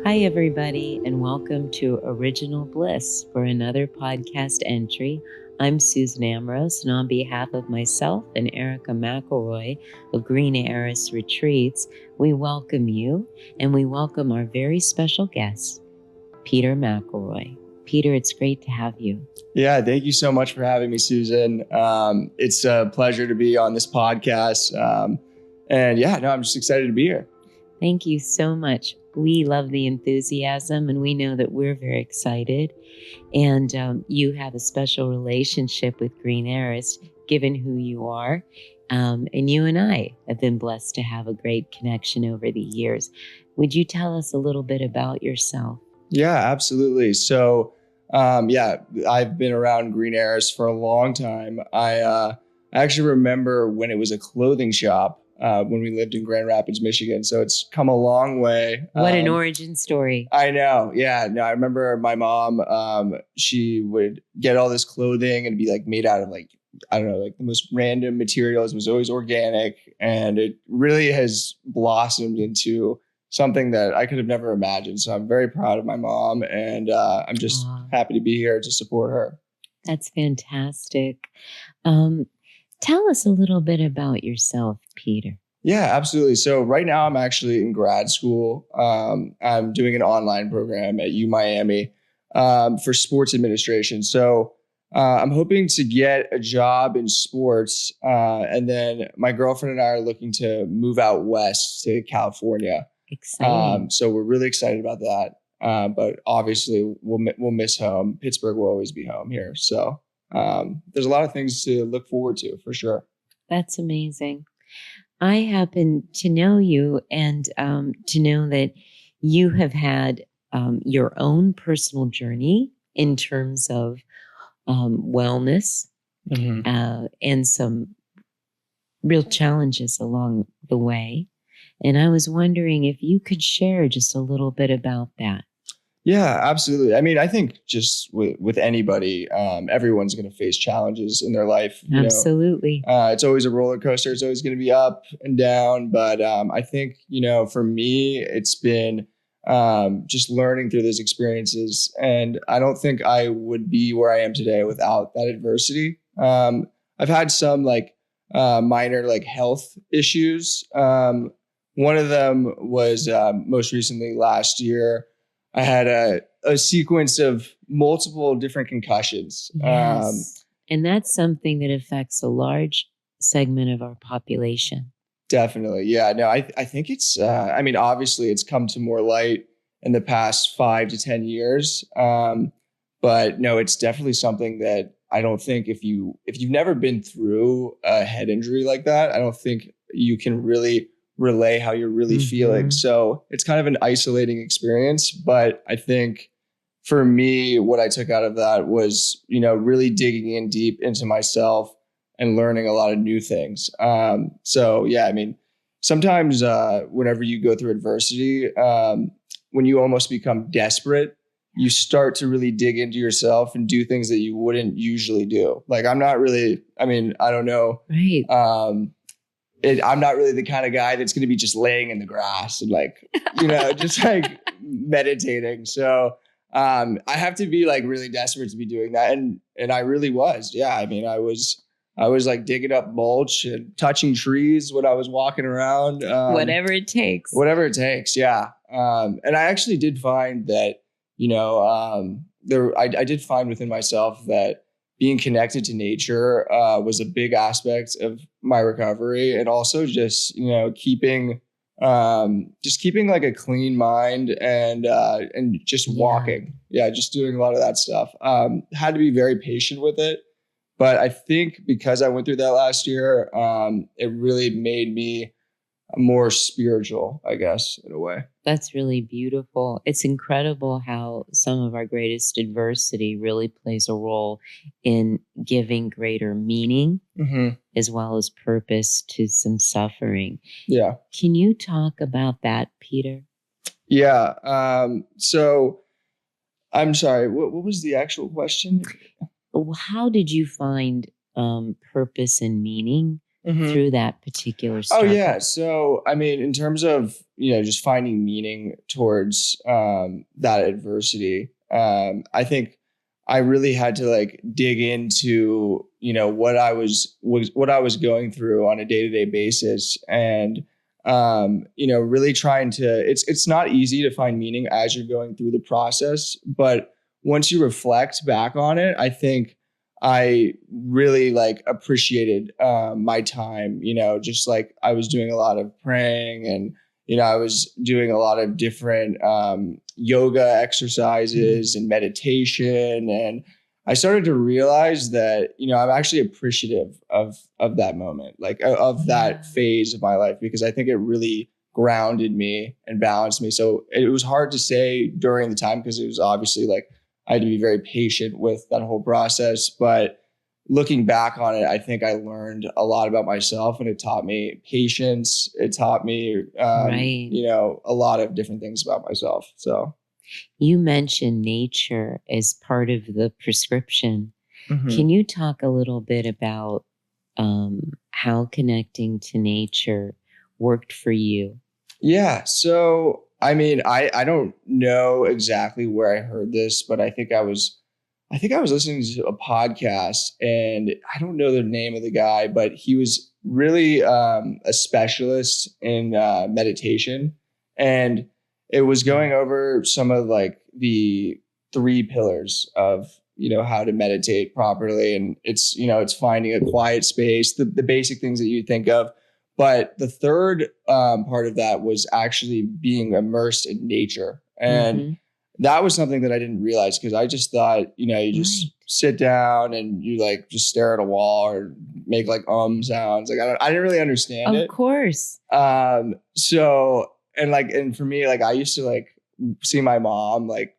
Hi, everybody, and welcome to Original Bliss for another podcast entry. I'm Susan Amorose, and on behalf of myself and Erica McIlroy of Green Heiress Retreats, we welcome you, and we welcome our very special guest, Peter McIlroy. Peter, it's great to have you. Yeah, thank you so much for having me, Susan. It's a pleasure to be on this podcast. I'm just excited to be here. Thank you so much. We love the enthusiasm, and we know that we're very excited. And you have a special relationship with Green Heiress, given who you are. And you and I have been blessed to have a great connection over the years. Would you tell us a little bit about yourself? Yeah, absolutely. So, I've been around Green Heiress for a long time. I actually remember when it was a clothing shop. When we lived in Grand Rapids, Michigan. So it's come a long way. What an origin story. I know. Yeah. No, I remember my mom, she would get all this clothing and be like made out of like, I don't know, like the most random materials. It was always organic. And it really has blossomed into something that I could have never imagined. So I'm very proud of my mom, and I'm just happy to be here to support her. That's fantastic. Tell us a little bit about yourself, Peter. Yeah, absolutely. So right now I'm actually in grad school. I'm doing an online program at UMiami for sports administration. So I'm hoping to get a job in sports. And then my girlfriend and I are looking to move out west to California. Exciting. So we're really excited about that. But obviously we'll miss home. Pittsburgh will always be home here. So there's a lot of things to look forward to for sure. That's amazing. I happen to know you and to know that you have had your own personal journey in terms of wellness and some real challenges along the way. And I was wondering if you could share just a little bit about that. Yeah, absolutely. I mean, I think just with anybody, everyone's going to face challenges in their life. Absolutely. It's always a roller coaster. It's always going to be up and down. But I think, for me, it's been just learning through those experiences. And I don't think I would be where I am today without that adversity. I've had some minor health issues. One of them was most recently last year. I had a sequence of multiple different concussions. Yes. And that's something that affects a large segment of our population. Definitely. Yeah. No, I think it's, obviously it's come to more light in the past 5 to 10 years. But no, it's definitely something that I don't think if you've never been through a head injury like that, I don't think you can really relay how you're really feeling. So it's kind of an isolating experience. But I think for me, what I took out of that was, really digging in deep into myself and learning a lot of new things. Sometimes whenever you go through adversity, when you almost become desperate, you start to really dig into yourself and do things that you wouldn't usually do. Like I don't know. Right. I'm not really the kind of guy that's going to be just laying in the grass and just meditating. So I have to be really desperate to be doing that. And I really was. Yeah. I was digging up mulch and touching trees when I was walking around. Whatever it takes. Whatever it takes. Yeah. And I actually did find that, I did find within myself that being connected to nature was a big aspect of my recovery, and also just keeping a clean mind and just walking. Yeah, just doing a lot of that stuff. Had to be very patient with it, but I think because I went through that last year, it really made me more spiritual, I guess, in a way. That's really beautiful. It's incredible how some of our greatest adversity really plays a role in giving greater meaning as well as purpose to some suffering. Yeah. Can you talk about that, Peter? Yeah. So I'm sorry, what was the actual question? How did you find purpose and meaning through that particular Oh struggle? yeah. So I mean, in terms of just finding meaning towards that adversity, I think I really had to like dig into what what I was going through on a day to day basis, and really trying to. It's not easy to find meaning as you're going through the process, but once you reflect back on it, I think I really like appreciated my time, just like I was doing a lot of praying, and, I was doing a lot of different yoga exercises and meditation. And I started to realize that, I'm actually appreciative of that moment, like of that phase of my life, because I think it really grounded me and balanced me. So it was hard to say during the time, because it was obviously like, I had to be very patient with that whole process. But looking back on it, I think I learned a lot about myself, and it taught me patience. It taught me, Right. a lot of different things about myself. So You mentioned nature as part of the prescription. Can you talk a little bit about how connecting to nature worked for you? yeah. So I mean, I don't know exactly where I heard this, but I think I was listening to a podcast, and I don't know the name of the guy, but he was really a specialist in meditation, and it was going over some of like the three pillars of how to meditate properly, and it's finding a quiet space, the basic things that you think of. But the third part of that was actually being immersed in nature, and Mm-hmm. that was something that I didn't realize, because I just thought, you just Right. sit down and you like just stare at a wall or make like sounds. Like I didn't really understand Of it. course. So and for me, like I used to like see my mom like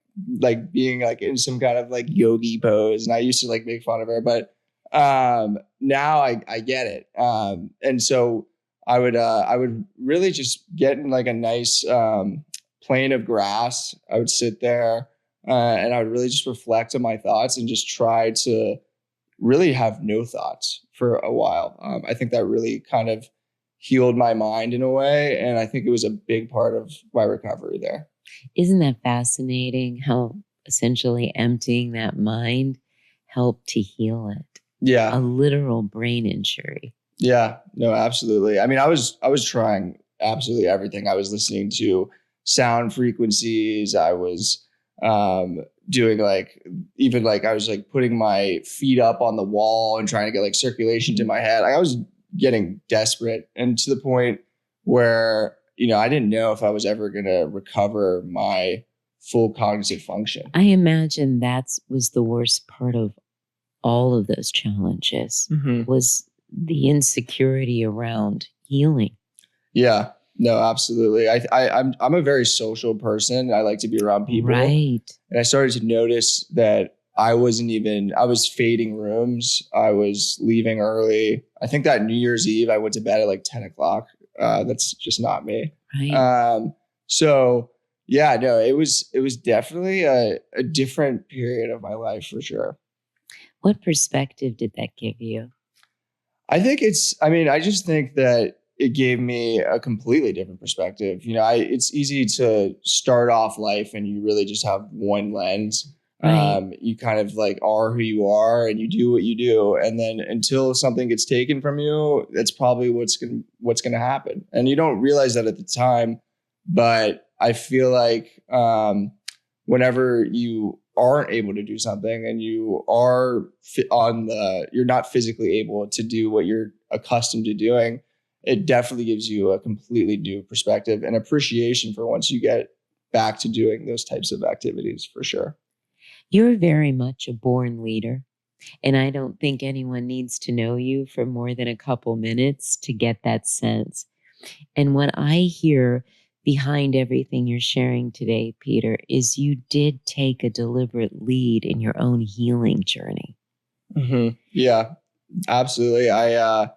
being like in some kind of like yogi pose, and I used to like make fun of her, but now I get it. And so I would really just get in like a nice plane of grass. I would sit there and I would really just reflect on my thoughts and just try to really have no thoughts for a while. I think that really kind of healed my mind in a way. And I think it was a big part of my recovery there. Isn't that fascinating how essentially emptying that mind helped to heal it? Yeah. A literal brain injury. Yeah, no, absolutely. I mean, I was trying absolutely everything. I was listening to sound frequencies. I was doing like even like I was like putting my feet up on the wall and trying to get like circulation to my head. I was getting desperate, and to the point where I didn't know if I was ever going to recover my full cognitive function. I imagine that was the worst part of all of those challenges was the insecurity around healing. Yeah, no, absolutely. I'm a very social person. I like to be around people. Right. And I started to notice that I was fading rooms. I was leaving early. I think that New Year's Eve, I went to bed at like 10 o'clock. That's just not me. Right. So yeah, no, it was definitely a different period of my life for sure. What perspective did that give you? I just think that it gave me a completely different perspective. It's easy to start off life and you really just have one lens. Right. You kind of like are who you are and you do what you do. And then until something gets taken from you, that's probably what's going to happen. And you don't realize that at the time, but I feel like, whenever you aren't able to do something and you are you're not physically able to do what you're accustomed to doing, it definitely gives you a completely new perspective and appreciation for once you get back to doing those types of activities, for sure. You're very much a born leader. And I don't think anyone needs to know you for more than a couple minutes to get that sense. And what I hear behind everything you're sharing today, Peter, is you did take a deliberate lead in your own healing journey. Yeah, absolutely. I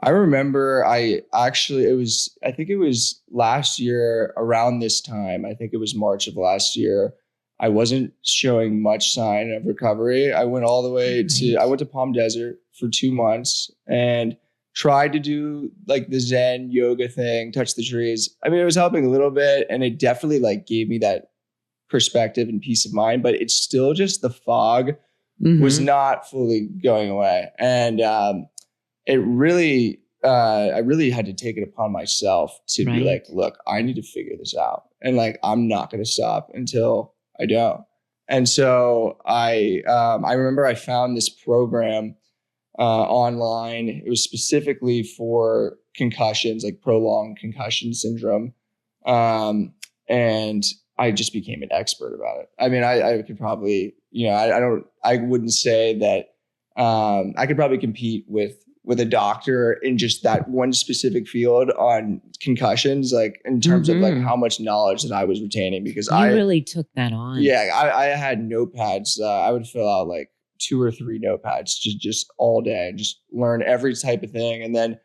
remember I think it was last year around this time. I think it was March of last year. I wasn't showing much sign of recovery. I went all the way I went to Palm Desert for 2 months, and tried to do like the Zen yoga thing, touch the trees. I mean, it was helping a little bit, and it definitely like gave me that perspective and peace of mind, but it's still just the fog was not fully going away. And it really, I really had to take it upon myself to be like, look, I need to figure this out. And like, I'm not going to stop until I don't. And so I remember I found this program online. It was specifically for concussions, like prolonged concussion syndrome. And I just became an expert about it. I mean, I could probably, I wouldn't say that I could probably compete with a doctor in just that one specific field on concussions, like in terms of like how much knowledge that I was retaining, because I really took that on. Yeah, I had notepads. I would fill out like 2 or 3 notepads just all day and just learn every type of thing. And then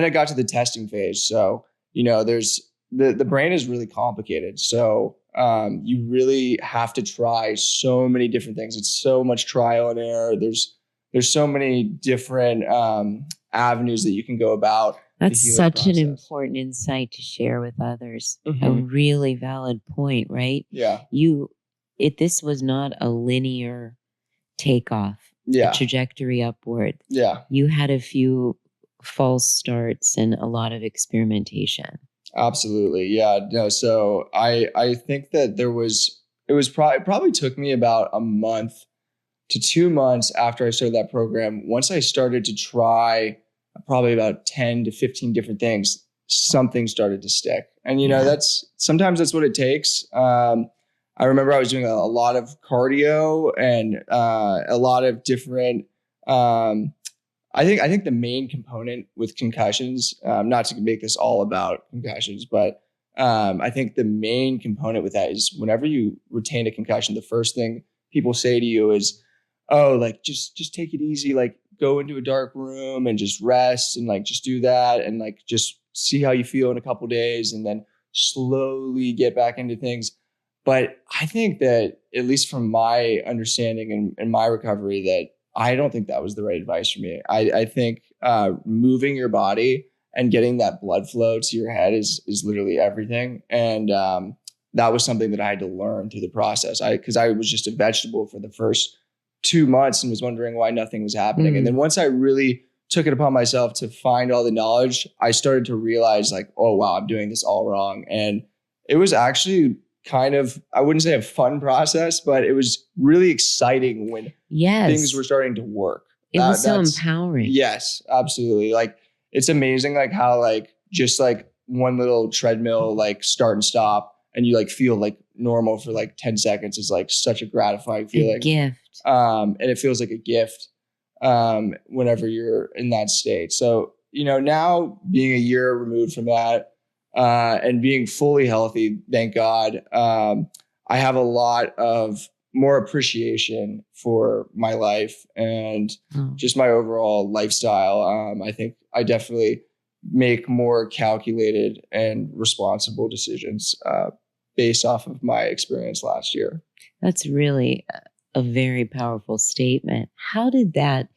I got to the testing phase. So, there's the brain is really complicated. So you really have to try so many different things. It's so much trial and error. There's so many different avenues that you can go about. That's such an important insight to share with others. A really valid point, right? Yeah. This was not a linear takeoff, a trajectory upward. Yeah. You had a few false starts and a lot of experimentation. Absolutely. Yeah. No. So I think that it probably took me about a month to 2 months after I started that program. Once I started to try probably about 10 to 15 different things, something started to stick. And, sometimes that's what it takes. I remember I was doing a lot of cardio and a lot of different, I think the main component with concussions, not to make this all about concussions, but I think the main component with that is whenever you retain a concussion, the first thing people say to you is, oh, like just take it easy, like go into a dark room and just rest and like just do that and like just see how you feel in a couple days and then slowly get back into things. But I think that, at least from my understanding and my recovery, that I don't think that was the right advice for me. I think moving your body and getting that blood flow to your head is literally everything. And that was something that I had to learn through the process. Because I was just a vegetable for the first 2 months and was wondering why nothing was happening. And then once I really took it upon myself to find all the knowledge, I started to realize like, oh, wow, I'm doing this all wrong. And it was actually kind of, I wouldn't say a fun process, but it was really exciting when things were starting to work. It was so empowering. Yes, absolutely. Like, it's amazing, like how like just like one little treadmill, like start and stop, and you like feel like normal for like 10 seconds is like such a gratifying feeling. A gift. And it feels like a gift whenever you're in that state. So, now being a year removed from that, and being fully healthy, thank God, I have a lot of more appreciation for my life and just my overall lifestyle. I think I definitely make more calculated and responsible decisions based off of my experience last year. That's really a very powerful statement. How did that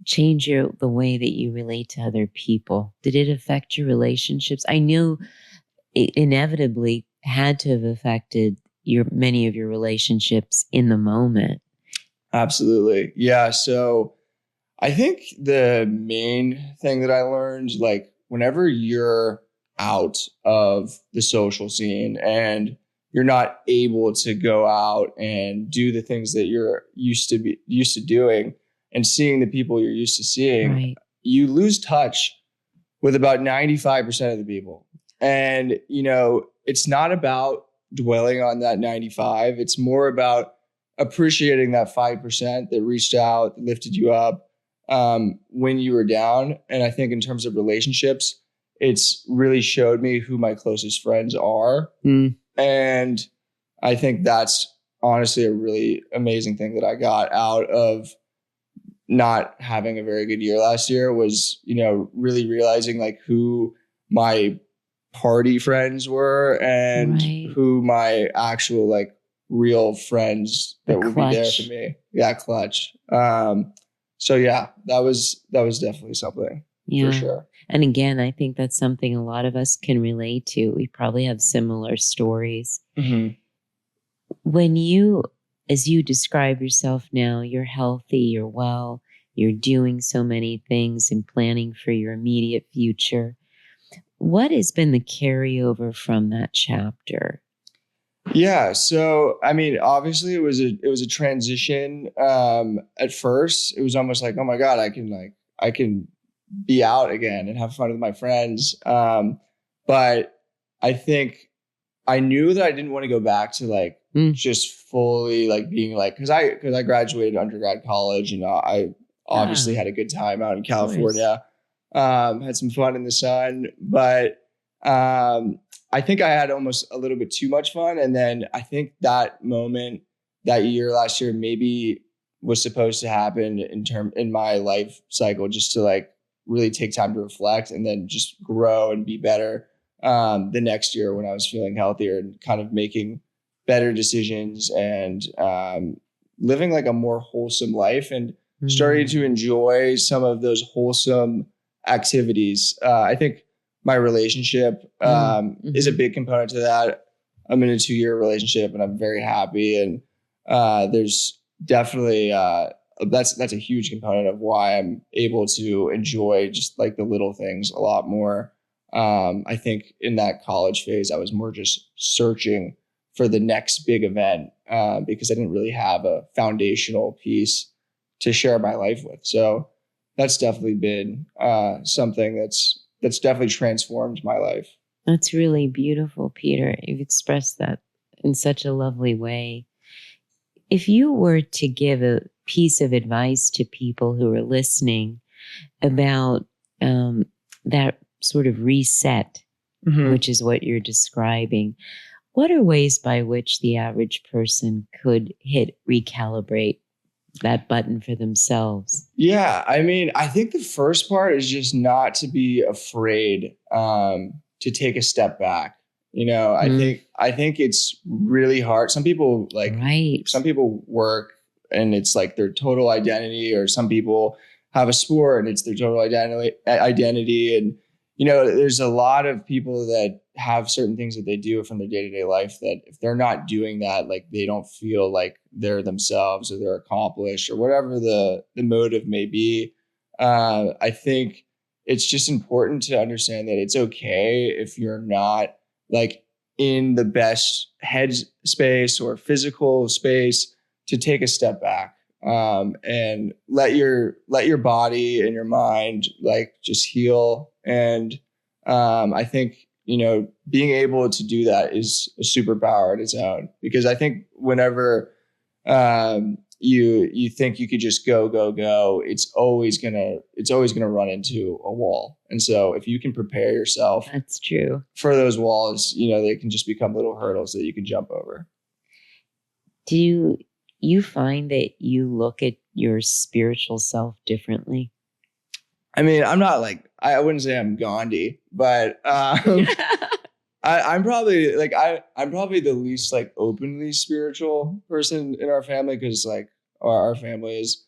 change the way that you relate to other people? Did it affect your relationships? I know it inevitably had to have affected many of your relationships in the moment. Absolutely. Yeah. So I think the main thing that I learned, like whenever you're out of the social scene and you're not able to go out and do the things that you're used to doing and seeing the people you're used to seeing, you lose touch with about 95% of the people. And, it's not about dwelling on that 95. It's more about appreciating that 5% that reached out, that lifted you up when you were down. And I think in terms of relationships, it's really showed me who my closest friends are. And I think that's honestly a really amazing thing that I got out of not having a very good year last year was, really realizing like who my party friends were and who my actual like real friends that would be there for me. Yeah, clutch. So yeah, that was definitely something. for Yeah. sure. And again, I think that's something a lot of us can relate to. We probably have similar stories. Hmm. When you, as you describe yourself now, you're healthy, you're well, you're doing so many things and planning for your immediate future. What has been the carryover from that chapter? Yeah. So, I mean, obviously it was a transition. At first it was almost like, oh my God, I can be out again and have fun with my friends. But I think I knew that I didn't want to go back to like Mm. just fully like being like, cause I graduated undergrad college and I obviously had a good time out in California. Had some fun in the sun, but I think I had almost a little bit too much fun. And then I think that moment that year last year maybe was supposed to happen in my life cycle, just to like really take time to reflect and then just grow and be better the next year when I was feeling healthier and kind of making better decisions and living like a more wholesome life and starting to enjoy some of those wholesome activities. I think my relationship is a big component to that. I'm in a 2-year relationship and I'm very happy. And there's definitely that's a huge component of why I'm able to enjoy just like the little things a lot more. I think in that college phase, I was more just searching for the next big event because I didn't really have a foundational piece to share my life with. So that's definitely been something that's definitely transformed my life. That's really beautiful, Peter. You've expressed that in such a lovely way. If you were to give a piece of advice to people who are listening about that sort of reset, which is what you're describing, what are ways by which the average person could hit recalibrate that button for themselves? Yeah, I mean, I think the first part is just not to be afraid to take a step back. You know, I think it's really hard. Some people some people work and it's like their total identity, or some people have a sport and it's their total identity. And you know, there's a lot of people that have certain things that they do from their day-to-day life that if they're not doing that, like they don't feel like they're themselves or they're accomplished or whatever the motive may be. I think it's just important to understand that it's okay if you're not like in the best head space or physical space to take a step back and let your body and your mind like just heal. And I think, you know, being able to do that is a superpower in its own, because I think whenever you think you could just go, it's always gonna run into a wall. And so if you can prepare yourself, that's true, for those walls, you know, they can just become little hurdles that you can jump over. Do you find that you look at your spiritual self differently? I mean, I'm not like, I wouldn't say I'm Gandhi, but I'm probably like I'm probably the least like openly spiritual person in our family, because like our family is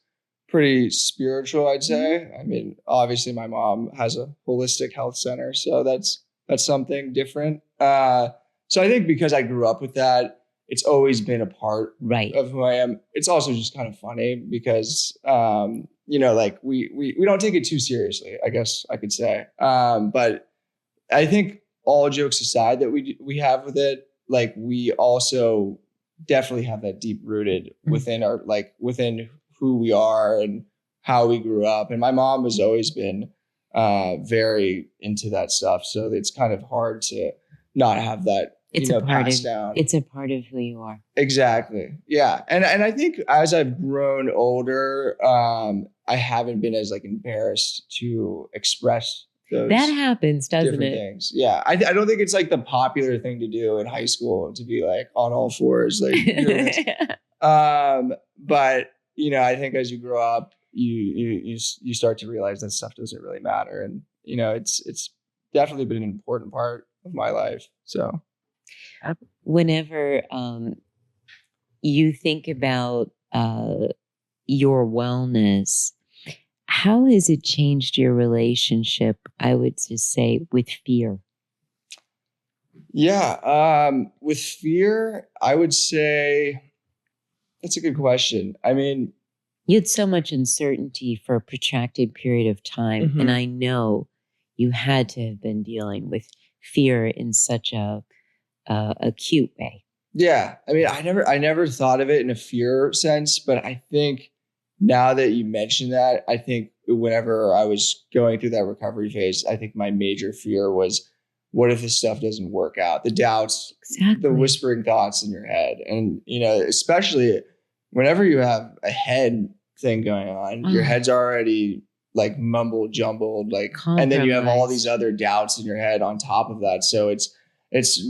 pretty spiritual, I'd say. I mean, obviously my mom has a holistic health center, so that's something different. So I think because I grew up with that, it's always been a part of who I am. It's also just kind of funny because you know, like we don't take it too seriously, I guess I could say. But I think all jokes aside that we have with it, like we also definitely have that deep rooted within our, like within who we are and how we grew up. And my mom has always been very into that stuff. So it's kind of hard to not have that, it's you know, a part passed of, down. it's a part of who you are. Exactly. Yeah. And I think as I've grown older, I haven't been as like embarrassed to express those that happens, doesn't different it? things. Yeah. I don't think it's like the popular thing to do in high school, to be like on all fours, like but you know, I think as you grow up, you start to realize that stuff doesn't really matter. And you know, it's definitely been an important part of my life. So whenever you think about your wellness, How has it changed your relationship, I would just say, with fear? Yeah. With fear, I would say that's a good question. I mean, You had so much uncertainty for a protracted period of time, and mhm. I know you had to have been dealing with fear in such a acute way. Yeah. I mean, I never thought of it in a fear sense, but I think now that you mention that, I think whenever I was going through that recovery phase, I think my major fear was, what if this stuff doesn't work out? The doubts, the Exactly. whispering thoughts in your head. And, especially whenever you have a head thing going on, your Oh, head's already like mumbled, jumbled, like, and then you have all these compromised. other doubts in your head on top of that. So it's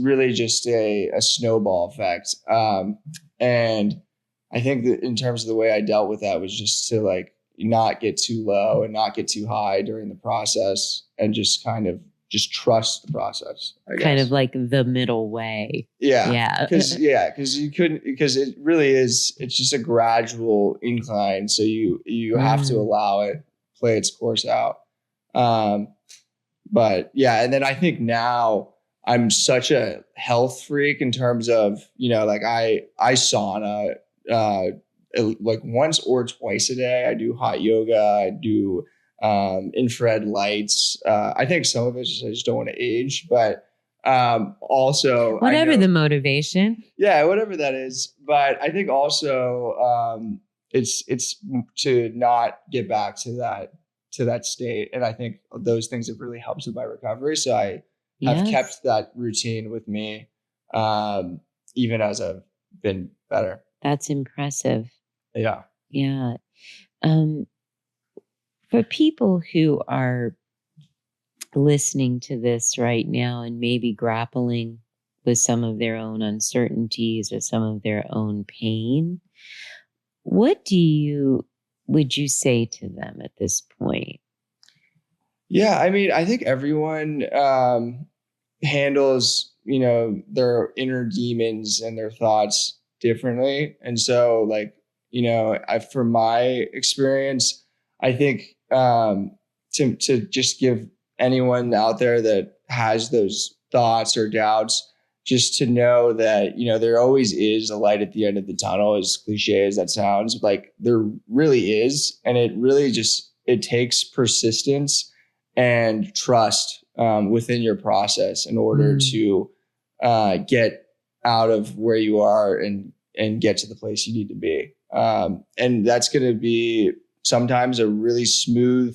really just a snowball effect. And I think that in terms of the way I dealt with that was just to like not get too low and not get too high during the process, and just kind of just trust the process, I Kind guess. of like the middle way. Yeah. Yeah. Because you couldn't, because it really is, it's just a gradual incline. So you have to Mm. allow it play its course out. Um, but yeah, and then I think now I'm such a health freak in terms of, like I sauna like once or twice a day. I do hot yoga. I do infrared lights. I think some of it is I just don't want to age, but also I Whatever know, the motivation. yeah, whatever that is. But I think also it's to not get back to that state, and I think those things have really helped with my recovery. So I have Yes. kept that routine with me, even as I've been better. That's impressive. Yeah. Yeah. Um, for people who are listening to this right now and maybe grappling with some of their own uncertainties or some of their own pain, what would you say to them at this point? Yeah, I mean, I think everyone handles, their inner demons and their thoughts differently. And so, like, from my experience, I think to just give anyone out there that has those thoughts or doubts, just to know that, there always is a light at the end of the tunnel, as cliche as that sounds. Like, there really is. And it really just, it takes persistence and trust within your process in order Mm. to get out of where you are and get to the place you need to be. And that's going to be sometimes a really smooth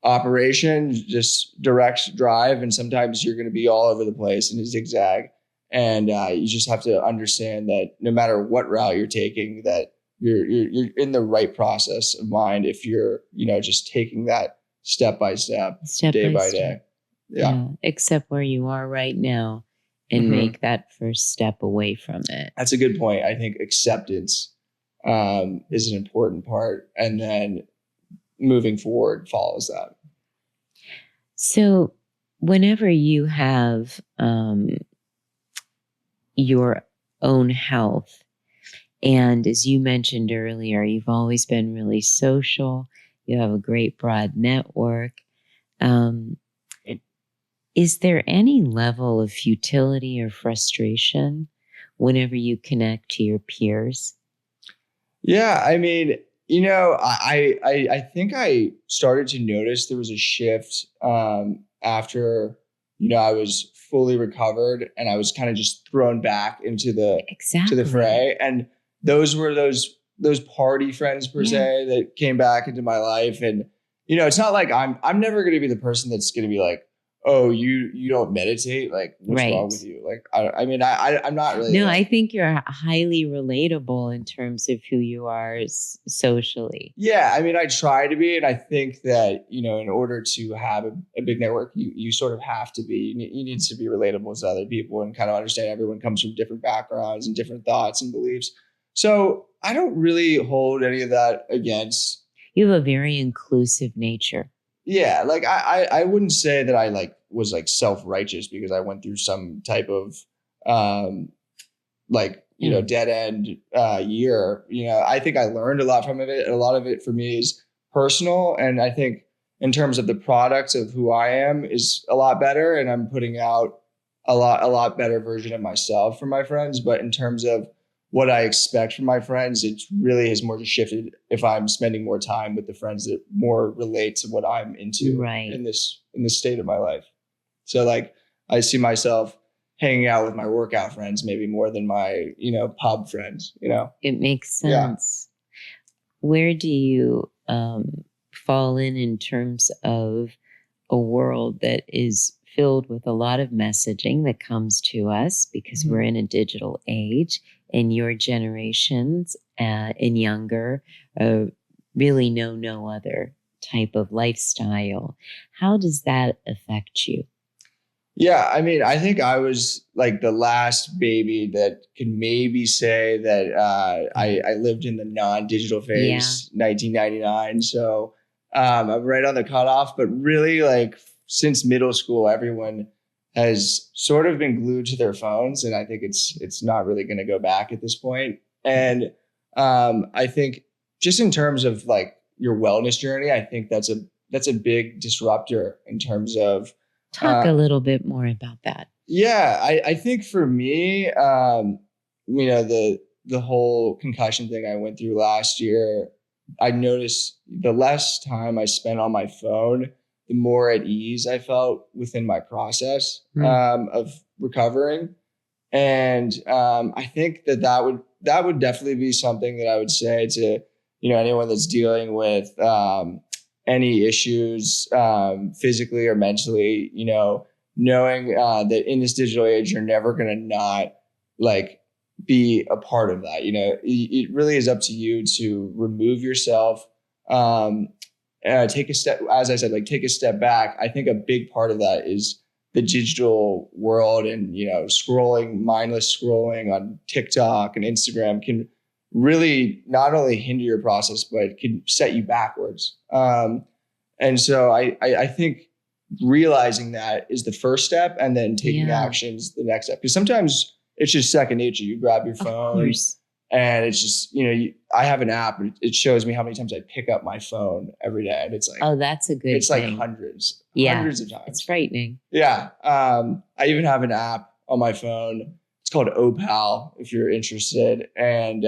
operation, just direct drive, and sometimes you're going to be all over the place in a zigzag. And you just have to understand that no matter what route you're taking, that you're in the right process of mind if you're just taking that step by step, Step day by by step. day. Yeah. Accept where you are right now and Mhm. make that first step away from it. That's a good point. I think acceptance is an important part, and then moving forward follows that. So, whenever you have your own health, and as you mentioned earlier, you've always been really social, you have a great broad network. Um, is there any level of futility or frustration whenever you connect to your peers? Yeah, I mean, I think I started to notice there was a shift after I was fully recovered, and I was kind of just thrown back into the Exactly. fray. And those were those party friends per Yeah. se that came back into my life. And it's not like I'm never going to be the person that's going to be like, oh, you don't meditate, like what's wrong Right. with you? Like I'm not really No, that. I think you're highly relatable in terms of who you are socially. Yeah, I mean, I try to be, and I think that in order to have a big network, you sort of have to be. You need to be relatable to other people and kind of understand everyone comes from different backgrounds and different thoughts and beliefs. So I don't really hold any of that against. You have a very inclusive nature. Yeah, like I wouldn't say that I like was like self-righteous because I went through some type of um like Yeah. dead end year. I think I learned a lot from it, and a lot of it for me is personal. And I think in terms of the product of who I am is a lot better. And I'm putting out a lot better version of myself for my friends. But in terms of what I expect from my friends, it really has more just shifted if I'm spending more time with the friends that more relate to what I'm into in this state of my life. So like I see myself hanging out with my workout friends maybe more than my, pub friends, It makes sense. Yeah. Where do you fall in terms of a world that is filled with a lot of messaging that comes to us because we're in a digital age, and your generations and younger really know no other type of lifestyle? How does that affect you? Yeah, I mean, I think I was like the last baby that can maybe say that I lived in the non-digital phase, 1999. So I'm right on the cutoff, but really like since middle school, everyone has sort of been glued to their phones. And I think it's not really going to go back at this point. And I think just in terms of like your wellness journey, I think that's a big disruptor in terms of, talk a little bit more about that. Yeah, I think for me, the whole concussion thing I went through last year, I noticed the less time I spent on my phone, the more at ease I felt within my process of recovering. And I think that would definitely be something that I would say to anyone that's dealing with any issues physically or mentally, knowing that in this digital age, you're never going to not like be a part of that. It really is up to you to remove yourself, take a step, as I said, like take a step back. I think a big part of that is the digital world and, mindless scrolling on TikTok and Instagram can really not only hinder your process, but can set you backwards. And so I think realizing that is the first step, and then taking actions the next step. Because sometimes it's just second nature. You grab your phone and it's just, I have an app. It shows me how many times I pick up my phone every day. And it's like, oh, that's a good thing. It's like hundreds of times. It's frightening. Yeah. I even have an app on my phone. It's called Opal, if you're interested. And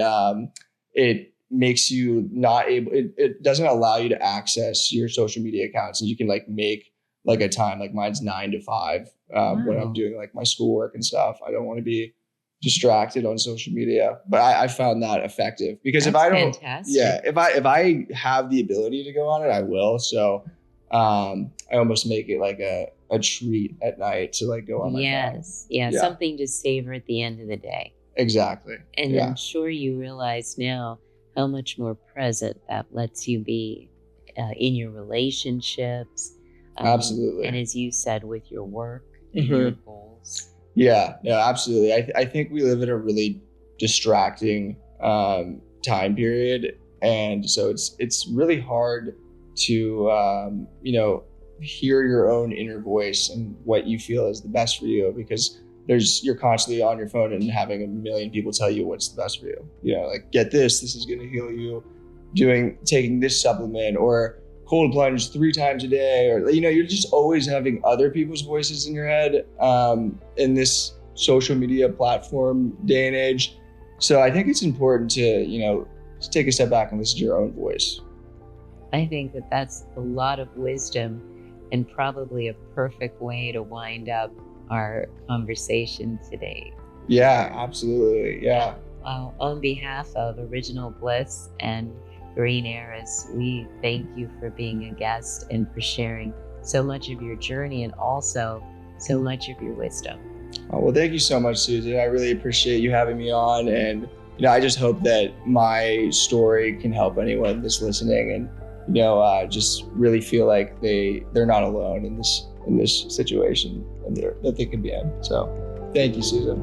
it makes you not able, it doesn't allow you to access your social media accounts. And you can like make like a time, like mine's 9 to 5 when I'm doing like my schoolwork and stuff. I don't want to be distracted on social media, but I found that effective because if I don't, if I have the ability to go on it, I will. So I almost make it like a treat at night to like go on my phone. Yeah, something to savor at the end of the day. Exactly. And I'm sure you realize now how much more present that lets you be in your relationships. Absolutely. And as you said, with your work and your goals. Yeah, no, absolutely. I think we live in a really distracting time period. And so it's really hard to, hear your own inner voice and what you feel is the best for you, because you're constantly on your phone and having a million people tell you what's the best for you. Like get this is going to heal you, taking this supplement, or cold plunge 3 times a day, or you're just always having other people's voices in your head in this social media platform day and age. So I think it's important to just take a step back and listen to your own voice. I think that that's a lot of wisdom and probably a perfect way to wind up our conversation today. Yeah, absolutely. Yeah. On behalf of Original Bliss and Green Heiress, we thank you for being a guest and for sharing so much of your journey and also so much of your wisdom. Oh, well, thank you so much, Susan. I really appreciate you having me on. And, I just hope that my story can help anyone that's listening and, just really feel like they're not alone in this situation that they can be in. So thank you, Susan.